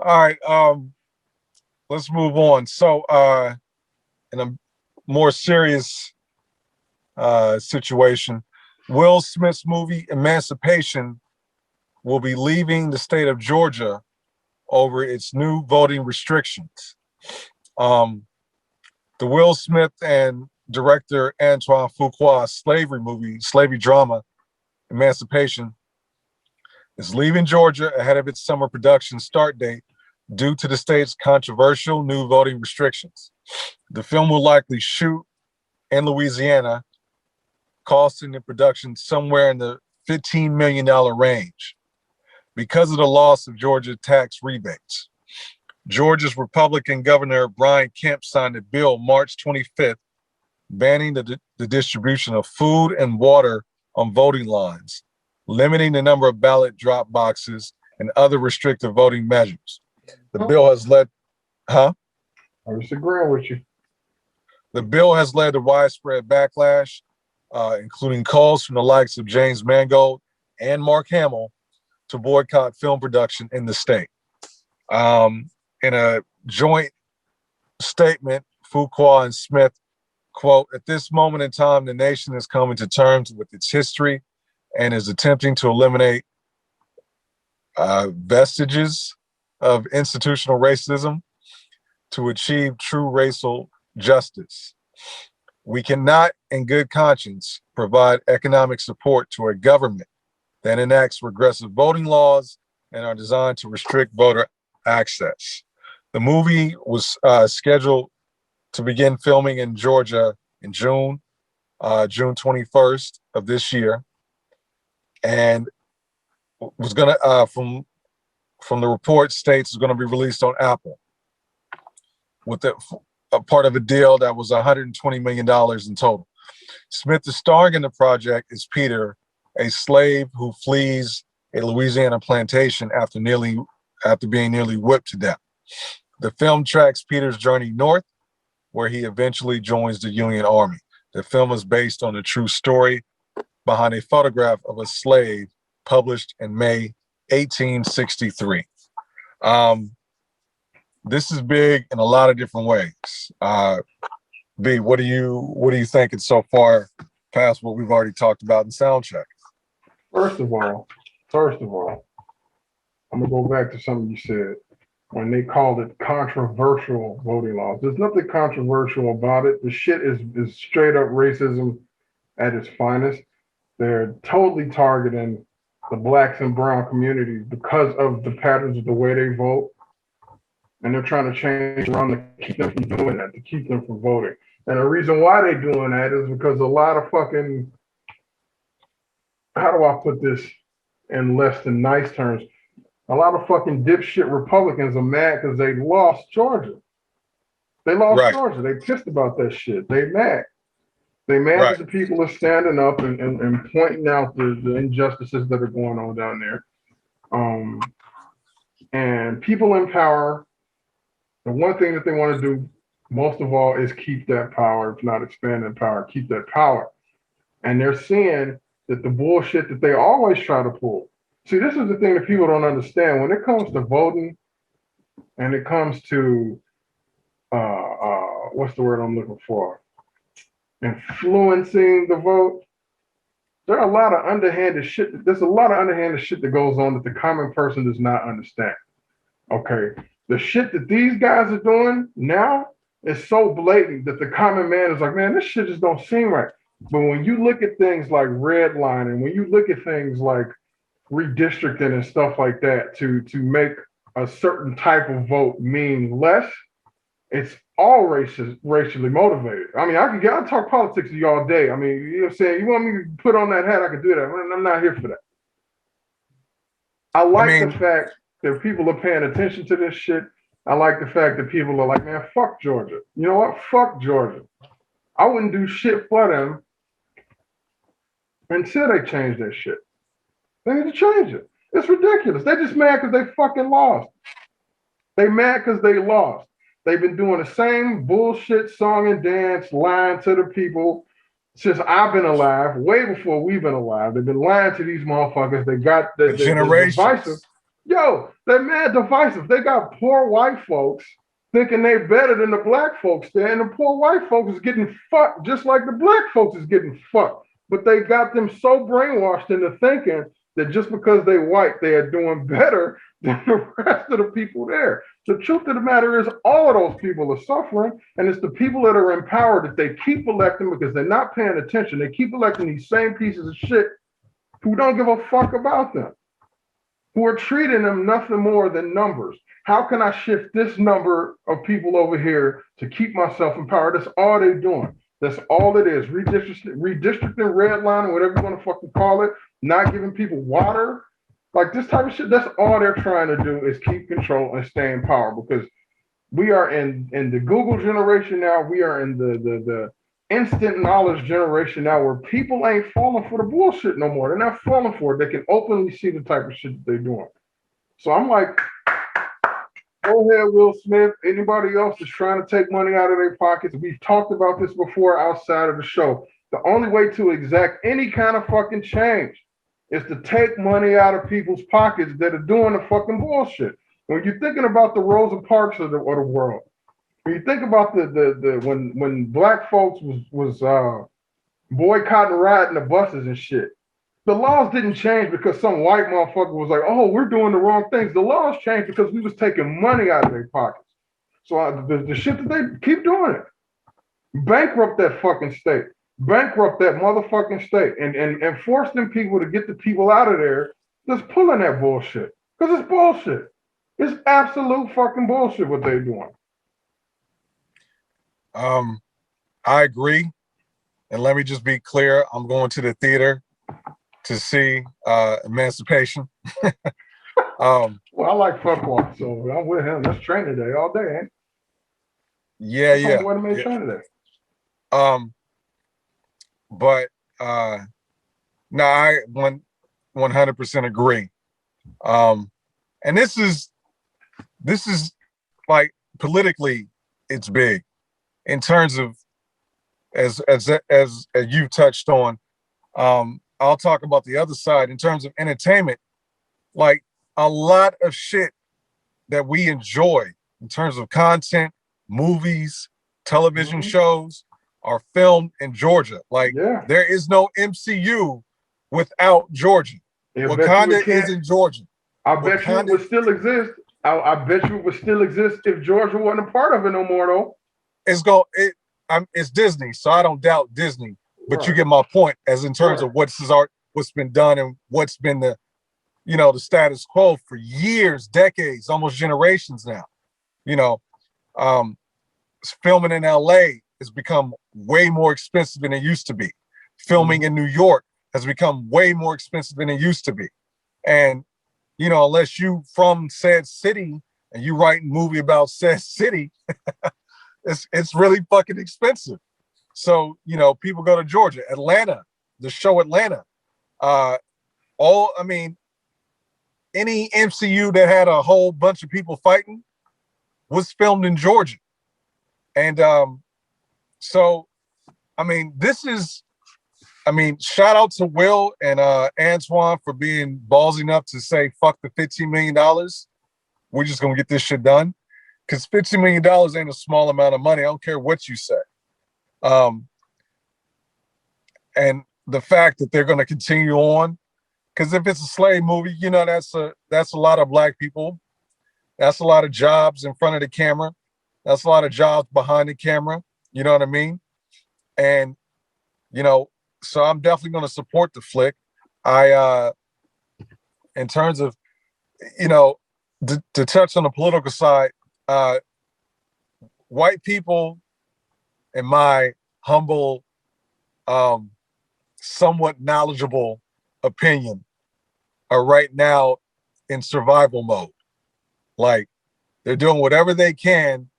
All right. Let's move on. So, in a more serious situation, Will Smith's movie Emancipation will be leaving the state of Georgia over its new voting restrictions. Um, the Will Smith and director Antoine Fuqua slavery drama, Emancipation, is leaving Georgia ahead of its summer production start date due to the state's controversial new voting restrictions. The film will likely shoot in Louisiana, costing the production somewhere in the $15 million range because of the loss of Georgia tax rebates. Georgia's Republican Governor Brian Kemp signed a bill March 25th banning the distribution of food and water on voting lines, limiting the number of ballot drop boxes and other restrictive voting measures. The bill has led, I was agreeing with you. The bill has led to widespread backlash, including calls from the likes of James Mangold and Mark Hamill to boycott film production in the state. In a joint statement, Fuqua and Smith, quote, "At this moment in time, the nation is coming to terms with its history and is attempting to eliminate vestiges of institutional racism to achieve true racial justice. We cannot, in good conscience, provide economic support to a government that enacts regressive voting laws and are designed to restrict voter access." The movie was scheduled to begin filming in Georgia in June 21st of this year, and was gonna from the report states is going to be released on Apple with a part of a deal that was $120 million in total. Smith is starring in the project as Peter, a slave who flees a Louisiana plantation after being nearly whipped to death. The film tracks Peter's journey north, where he eventually joins the Union Army. The film is based on a true story behind a photograph of a slave published in May 1863. This is big in a lot of different ways. B, what are you thinking so far past what we've already talked about in soundcheck? First of all, I'm gonna go back to something you said when they called it controversial voting laws. There's nothing controversial about it. The shit is straight up racism at its finest. They're totally targeting the blacks and brown communities because of the patterns of the way they vote. And they're trying to change around to keep them from doing that, to keep them from voting. And the reason why they're doing that is because a lot of fucking, how do I put this in less than nice terms? A lot of fucking dipshit Republicans are mad because they lost Georgia. They lost Georgia. They pissed about that shit. They mad. They mad that the people are standing up and pointing out the injustices that are going on down there. And people in power, the one thing that they want to do most of all is keep that power, if not expand that power, keep that power. And they're seeing that the bullshit that they always try to pull. See, this is the thing that people don't understand. When it comes to voting and it comes to, what's the word I'm looking for? Influencing the vote, there are a lot of underhanded shit. There's a lot of underhanded shit that goes on that the common person does not understand. Okay. The shit that these guys are doing now is so blatant that the common man is like, man, this shit just don't seem right. But when you look at things like redlining, when you look at things like redistricting and stuff like that to make a certain type of vote mean less, it's all racially motivated. I mean, I'll talk politics to you all day. I mean, you know what I'm saying? You want me to put on that hat, I can do that. I'm not here for that. I like the fact that people are paying attention to this shit. I like the fact that people are like, man, fuck Georgia. You know what? Fuck Georgia. I wouldn't do shit for them until they change that shit. They need to change it. It's ridiculous. They're just mad because they fucking lost. They mad because they lost. They've been doing the same bullshit song and dance, lying to the people since I've been alive, way before we've been alive. They've been lying to these motherfuckers. They got the divisive. Yo, they're mad divisive. They got poor white folks thinking they better than the black folks there, and the poor white folks is getting fucked just like the black folks is getting fucked. But they got them so brainwashed into thinking that just because they white, they are doing better than the rest of the people there. The truth of the matter is all of those people are suffering, and it's the people that are in power that they keep electing because they're not paying attention. They keep electing these same pieces of shit who don't give a fuck about them, who are treating them nothing more than numbers. How can I shift this number of people over here to keep myself in power? That's all they're doing. That's all it is. Redistricting, redlining, whatever you want to fucking call it, not giving people water. Like this type of shit, that's all they're trying to do is keep control and stay in power because we are in the Google generation now. We are in the instant knowledge generation now where people ain't falling for the bullshit no more. They're not falling for it. They can openly see the type of shit that they're doing. So I'm like, go ahead, Will Smith. Anybody else that's trying to take money out of their pockets. We've talked about this before outside of the show. The only way to exact any kind of fucking change is to take money out of people's pockets that are doing the fucking bullshit. When you're thinking about the Rosa Parks of the world, when you think about the when black folks was boycotting riding the buses and shit, the laws didn't change because some white motherfucker was like, "Oh, we're doing the wrong things." The laws changed because we was taking money out of their pockets. So the shit that they keep doing it, bankrupt that fucking state, bankrupt that motherfucking state, and force them people to get the people out of there that's pulling that bullshit because it's bullshit. It's absolute fucking bullshit what they're doing. I agree. And let me just be clear, I'm going to the theater to see Emancipation. Well, I like Fuqua, so I'm with him. That's training day all day, ain't it? Yeah, That's yeah. what made training day. Um, but no, I 100% agree. And this is like politically, it's big in terms of as you touched on. I'll talk about the other side in terms of entertainment. Like a lot of shit that we enjoy in terms of content, movies, television shows are filmed in Georgia. Like Yeah. there is no MCU without Georgia. I bet you it Wakanda is can't. in Georgia. I bet you it Wakanda, would still exist. I bet you it would still exist if Georgia wasn't a part of it no more, though. it's Disney, so I don't doubt Disney. But you Right. get my point as in terms Right. of what's been done and what's been the the status quo for years, decades, almost generations now. You know, um, filming in LA has become way more expensive than it used to be. Filming in New York has become way more expensive than it used to be. And, unless you from said city and you write a movie about said city, it's really fucking expensive. So, people go to Georgia, Atlanta, the show Atlanta. Uh, I mean, any MCU that had a whole bunch of people fighting was filmed in Georgia. And so, I mean, shout out to Will and Antoine for being ballsy enough to say, fuck the $15 million. We're just going to get this shit done. Because $15 million ain't a small amount of money. I don't care what you say. And the fact that they're going to continue on, because if it's a slave movie, that's a lot of black people. That's a lot of jobs in front of the camera. That's a lot of jobs behind the camera. You know what I mean? And, so I'm definitely going to support the flick. In terms of, to touch on the political side, white people, in my humble, somewhat knowledgeable opinion, are right now in survival mode. Like they're doing whatever they can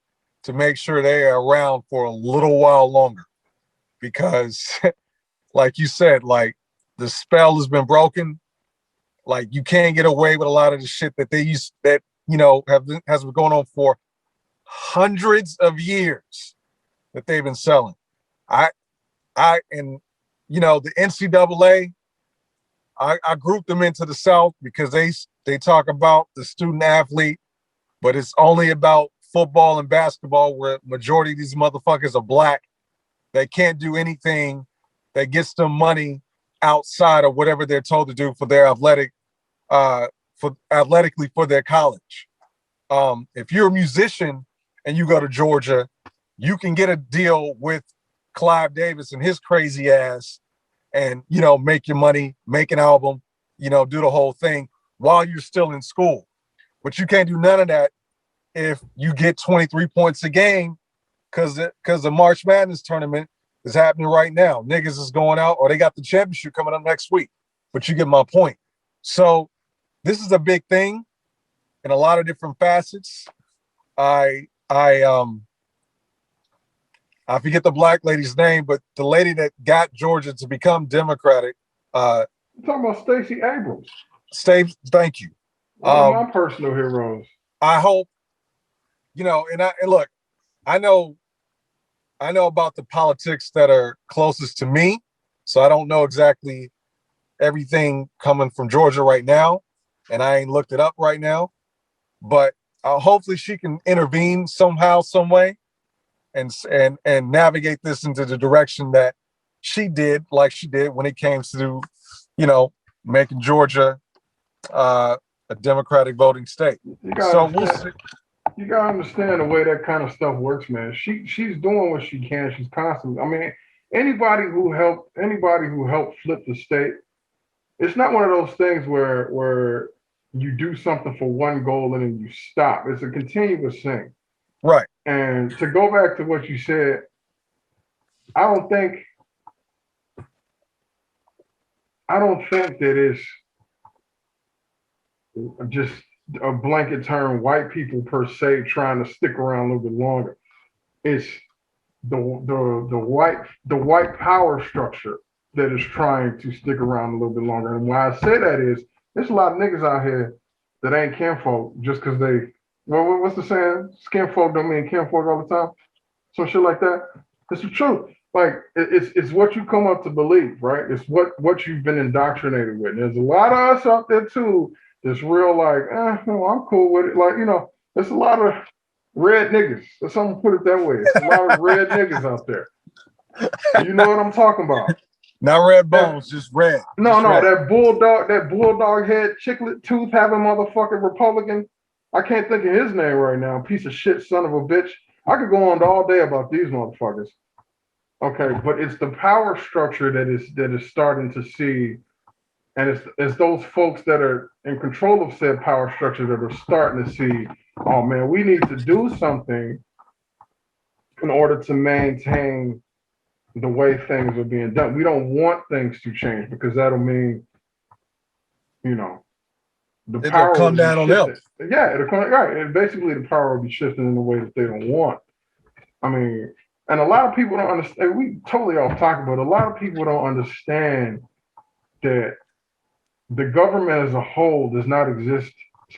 to make sure they are around for a little while longer, because like you said, like the spell has been broken. Like you can't get away with a lot of the shit that has been going on for hundreds of years that they've been selling. And the NCAA, I group them into the South because they talk about the student athlete, but it's only about football and basketball, where majority of these motherfuckers are black. They can't do anything that gets them money outside of whatever they're told to do for their athletically for their college. If you're a musician and you go to Georgia, you can get a deal with Clive Davis and his crazy ass, and make your money, make an album, do the whole thing while you're still in school. But you can't do none of that if you get 23 points a game, because the March Madness tournament is happening right now. Niggas is going out, or they got the championship coming up next week. But you get my point. So this is a big thing in a lot of different facets. I forget the black lady's name, but the lady that got Georgia to become Democratic. You're talking about Stacey Abrams. Thank you. One of my personal heroes. I hope, and look, I know about the politics that are closest to me, so I don't know exactly everything coming from Georgia right now, and I ain't looked it up right now, but hopefully she can intervene somehow, some way, and navigate this into the direction that she did when it came to, making Georgia a Democratic voting state. So we'll see. You gotta understand the way that kind of stuff works, man. She's doing what she can. She's constantly. I mean, anybody who helped flip the state, it's not one of those things where you do something for one goal and then you stop. It's a continuous thing. Right. And to go back to what you said, I don't think that it's just a blanket term, white people per se trying to stick around a little bit longer. It's the white power structure that is trying to stick around a little bit longer. And why I say that is there's a lot of niggas out here that ain't kinfolk just because they, well, what's the saying? Skinfolk don't mean kinfolk all the time. Some shit like that. It's the truth. Like it's what you come up to believe, right? It's what you've been indoctrinated with. And there's a lot of us out there too. It's real like, no, I'm cool with it. Like, there's a lot of red niggas. Let's put it that way. It's a lot of red niggas out there. You know what I'm talking about? Not red bones, just red. No, just red. that bulldog head, chiclet tooth having motherfucking Republican. I can't think of his name right now. Piece of shit, son of a bitch. I could go on all day about these motherfuckers. Okay, but it's the power structure that is starting to see, and it's those folks that are in control of said power structure that are starting to see, oh man, we need to do something in order to maintain the way things are being done. We don't want things to change because that'll mean, the power will come down on them. Yeah, it'll come right. And basically the power will be shifting in a way that they don't want. I mean, and a lot of people don't understand. We totally off topic, but a lot of people don't understand that the government as a whole does not exist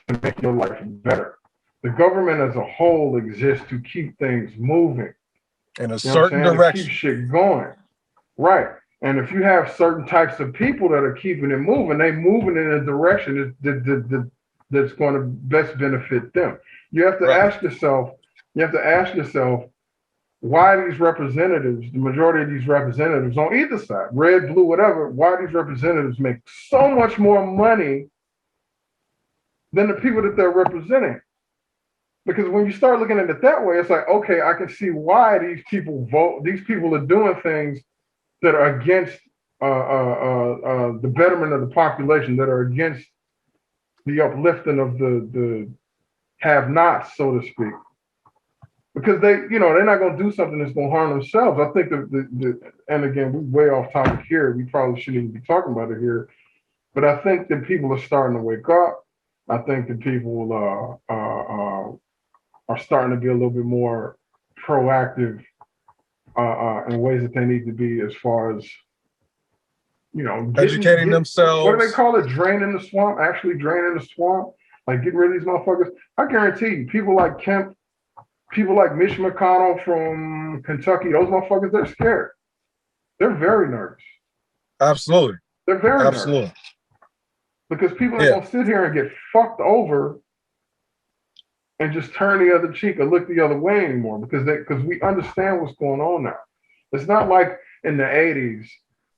to make your life better. The government as a whole exists to keep things moving in a certain direction, to keep shit going. Right. And if you have certain types of people that are keeping it moving, they moving in a direction that's going to best benefit them. You have to ask yourself, why these representatives, the majority of these representatives on either side, red, blue, whatever, why these representatives make so much more money than the people that they're representing? Because when you start looking at it that way, it's like, okay, I can see why these people vote. These people are doing things that are against the betterment of the population, that are against the uplifting of the have-nots, so to speak. Because they're not going to do something that's going to harm themselves. I think and again, we're way off topic here. We probably shouldn't even be talking about it here. But I think that people are starting to wake up. I think that people are starting to be a little bit more proactive in ways that they need to be, as far as educating themselves. What do they call it? Draining the swamp. Actually, draining the swamp. Like getting rid of these motherfuckers. I guarantee you, people like Kemp, people like Mitch McConnell from Kentucky, those motherfuckers, they're scared. They're very nervous. Absolutely. They're very nervous. because people ain't Yeah. gonna sit here and get fucked over and just turn the other cheek or look the other way anymore because we understand what's going on now. It's not like in the 80s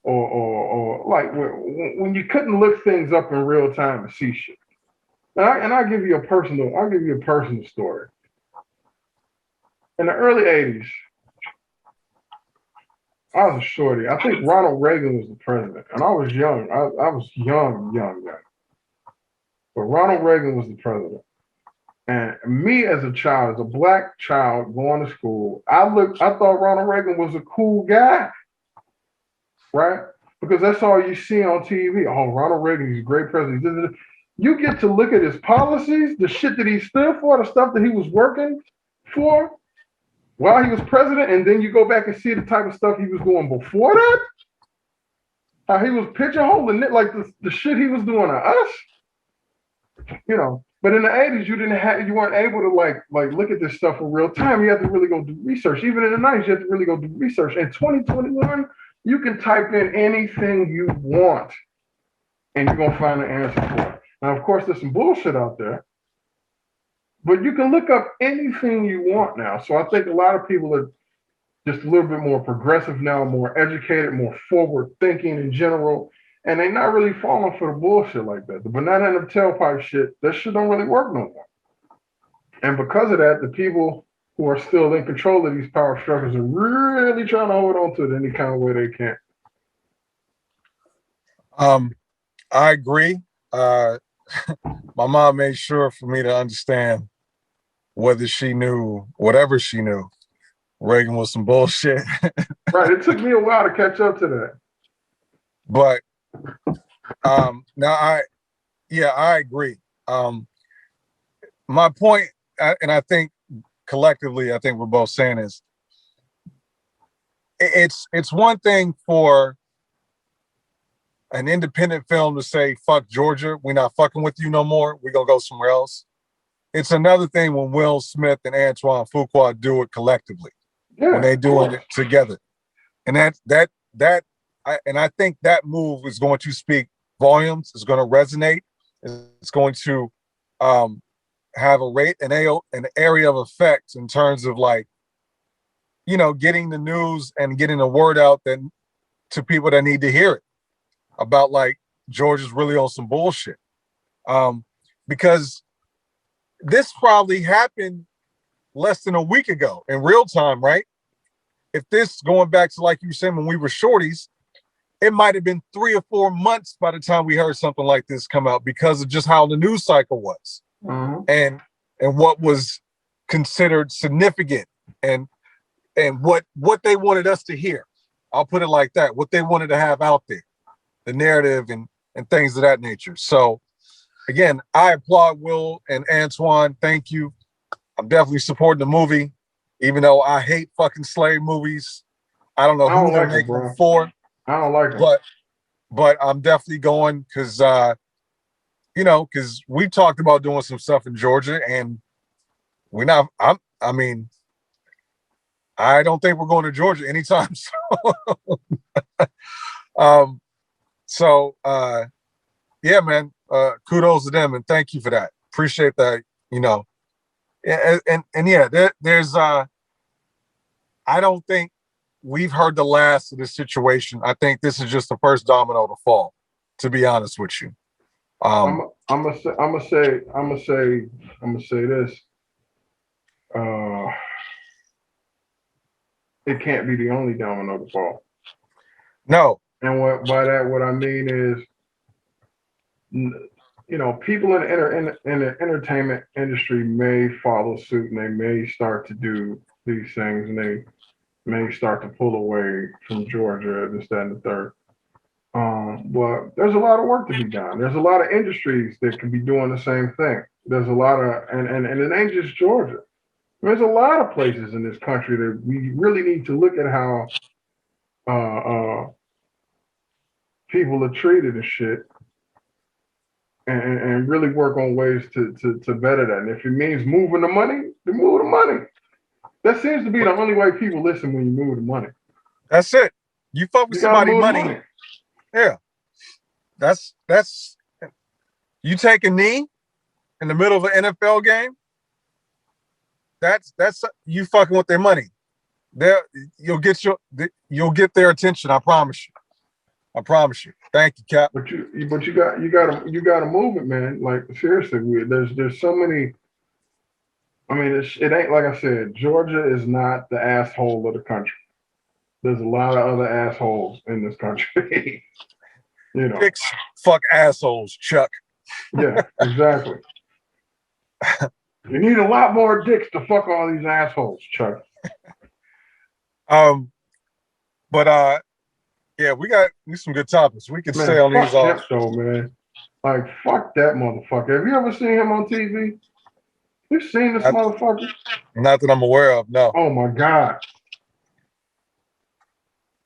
or like when you couldn't look things up in real time and see shit. And I'll give you a personal story. In the early 80s, I was a shorty. I think Ronald Reagan was the president, and I was young. I was young. But Ronald Reagan was the president. And me as a child, as a black child going to school, I thought Ronald Reagan was a cool guy, right? Because that's all you see on TV. Oh, Ronald Reagan, he's a great president. You get to look at his policies, the shit that he stood for, the stuff that he was working for while he was president, and then you go back and see the type of stuff he was doing before that. How he was pigeonholing it, like the shit he was doing to us, you know. But in the 80s, you weren't able to like look at this stuff in real time. You had to really go do research. Even in the 90s, you had to really go do research. In 2021, you can type in anything you want, and you're gonna find an answer for it. Now, of course, there's some bullshit out there, but you can look up anything you want now. So I think a lot of people are just a little bit more progressive now, more educated, more forward thinking in general. And they're not really falling for the bullshit like that. The banana in the tailpipe shit, that shit don't really work no more. And because of that, the people who are still in control of these power structures are really trying to hold on to it any kind of way they can. I agree. My mom made sure for me to understand whatever she knew, Reagan was some bullshit. Right. It took me a while to catch up to that. But now I agree. My point, and I think collectively, I think we're both saying is it's one thing for an independent film to say, fuck Georgia, we're not fucking with you no more, we're gonna go somewhere else. It's another thing when Will Smith and Antoine Fuqua do it collectively, when they doing it together. And I think that move is going to speak volumes, it's going to resonate, it's going to have an area of effect in terms of like, you know, getting the news and getting the word out then to people that need to hear it about like Georgia's really on some bullshit. Because this probably happened less than a week ago in real time, right? If this going back to like you said when we were shorties, it might have been 3 or 4 months by the time we heard something like this come out because of just how the news cycle was. Mm-hmm. and what was considered significant and what they wanted us to hear. I'll put it like that, what they wanted to have out there, the narrative and things of that nature. So again, I applaud Will and Antoine. Thank you. I'm definitely supporting the movie, even though I hate fucking slave movies. I don't know who they're making them for. I don't like them. But I'm definitely going because you know, because we talked about doing some stuff in Georgia, and we're not. I mean, I don't think we're going to Georgia anytime soon. Yeah, man. Kudos to them, and thank you for that. Appreciate that. You know, and yeah, there's. I don't think we've heard the last of this situation. I think this is just the first domino to fall. To be honest with you. I'm gonna say this. It can't be the only domino to fall. No. And what I mean is, you know, people in the entertainment industry may follow suit and they may start to do these things and they may start to pull away from Georgia, this, that, and the third. But there's a lot of work to be done. There's a lot of industries that can be doing the same thing. There's a lot of, and it ain't just Georgia. There's a lot of places in this country that we really need to look at how people are treated and shit, and really work on ways to better that. And if it means moving the money, then move the money. That seems to be the only way people listen when you move the money. That's it. You fuck with somebody's money. Yeah. That's You take a knee in the middle of an NFL game, that's you fucking with their money. There, you'll get their attention. I promise you. I promise you. Thank you, Cap. But you gotta move it, man. Like seriously, there's so many. I mean, it ain't like I said. Georgia is not the asshole of the country. There's a lot of other assholes in this country. You know. Dicks fuck assholes, Chuck. Yeah, exactly. You need a lot more dicks to fuck all these assholes, Chuck. But yeah, we got some good topics. We can stay on these all. Though, man. Like, fuck that motherfucker. Have you ever seen him on TV? You seen this motherfucker? Not that I'm aware of, no. Oh my God.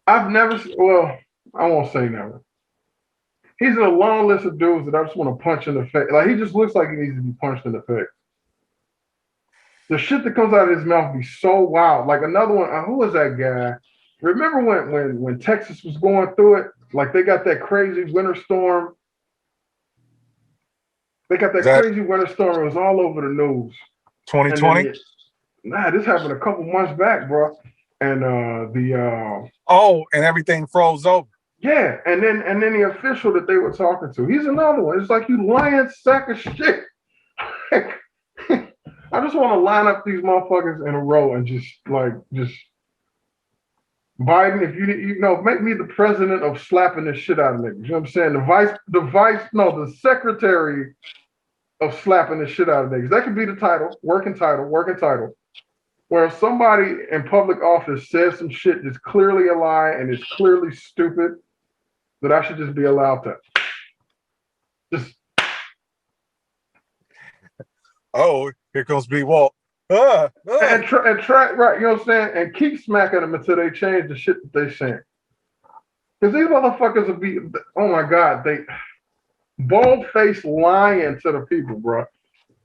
I've never, well, I won't say never. He's in a long list of dudes that I just want to punch in the face. Like, he just looks like he needs to be punched in the face. The shit that comes out of his mouth be so wild. Like another one, who was that guy? Remember when Texas was going through it? Like they got that crazy winter storm. They got that crazy winter storm. It was all over the news. 2020? Nah, this happened a couple months back, bro. And and everything froze over. Yeah, and then the official that they were talking to, he's another one. It's like, you lying sack of shit. I just want to line up these motherfuckers in a row and just Biden, if you know, make me the president of slapping the shit out of niggas. You know what I'm saying? The secretary of slapping the shit out of niggas. That could be the title, working title. Where if somebody in public office says some shit that's clearly a lie and is clearly stupid, that I should just be allowed to just. Oh, here comes B. Walt. And try, right, you know what I'm saying? And keep smacking them until they change the shit that they saying. Because these motherfuckers will be, oh my God, they bald-faced lying to the people, bro.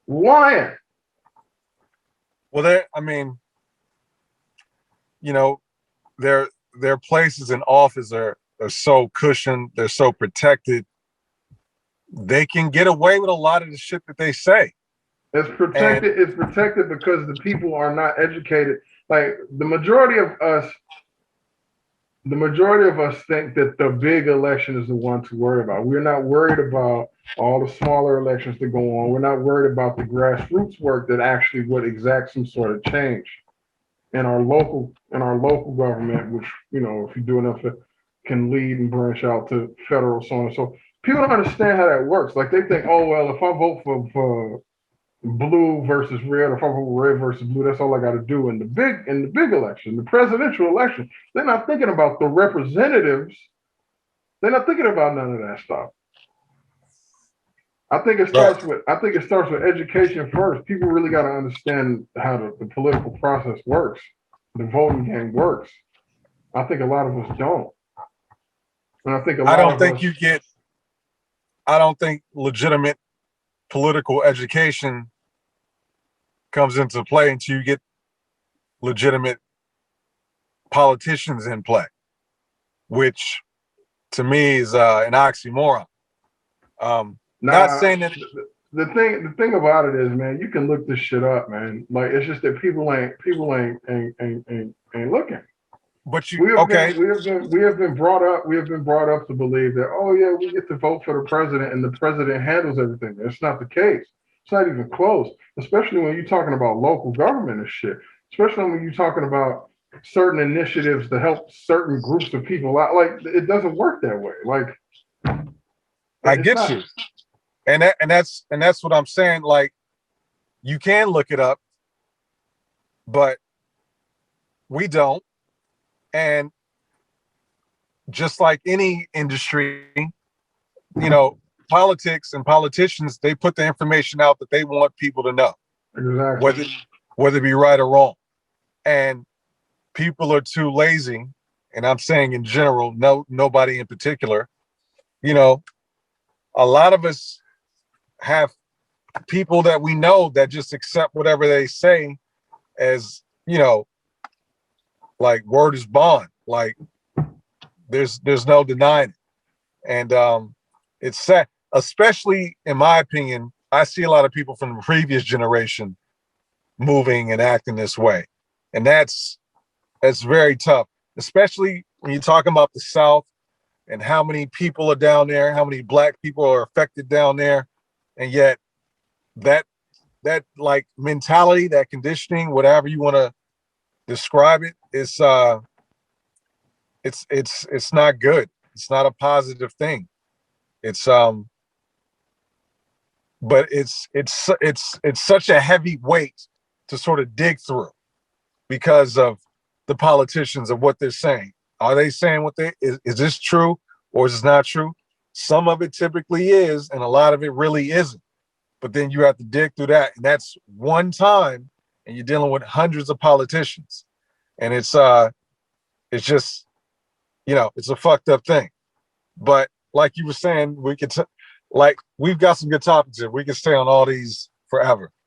Lying. Well, their places in office are so cushioned, they're so protected. They can get away with a lot of the shit that they say. It's protected. It's protected because the people are not educated. Like the majority of us think that the big election is the one to worry about. We're not worried about all the smaller elections that go on. We're not worried about the grassroots work that actually would exact some sort of change in our local government, which, you know, if you do enough, it can lead and branch out to federal, so on and so. People don't understand how that works. Like they think, oh well, if I vote for blue versus red, or if I vote red versus blue, that's all I got to do. In the big election, the presidential election, they're not thinking about the representatives. They're not thinking about none of that stuff. I think it starts with education first. People really got to understand how the political process works, the voting game works. I think a lot of us don't. And I think I don't think legitimate political education comes into play until you get legitimate politicians in play, which to me is an oxymoron. Not saying that the thing about it is, man, you can look this shit up, man. Like it's just that people ain't looking. But we have been brought up to believe that, oh yeah, we get to vote for the president and the president handles everything. That's not the case. It's not even close, especially when you're talking about local government and shit, especially when you're talking about certain initiatives to help certain groups of people out. Like it doesn't work that way. Like I get you. And that's what I'm saying. Like you can look it up, but we don't. And just like any industry, you know, politics and politicians, they put the information out that they want people to know, exactly, whether it be right or wrong. And people are too lazy, and I'm saying in general, nobody in particular, you know, a lot of us have people that we know that just accept whatever they say as, you know, like word is bond. Like there's no denying it. And it's sad. especially in my opinion, I see a lot of people from the previous generation moving and acting this way. And that's very tough, especially when you're talking about the South and how many people are down there, how many black people are affected down there. And yet that like mentality, that conditioning, whatever you want to describe it, is it's not good. It's not a positive thing. It's but it's such a heavy weight to sort of dig through because of the politicians of what they're saying. Are they saying what they is this true or is this not true? Some of it typically is, and a lot of it really isn't. But then you have to dig through that, and that's one time, and you're dealing with hundreds of politicians, and it's just, it's a fucked up thing. But like you were saying, like we've got some good topics here. We can stay on all these forever.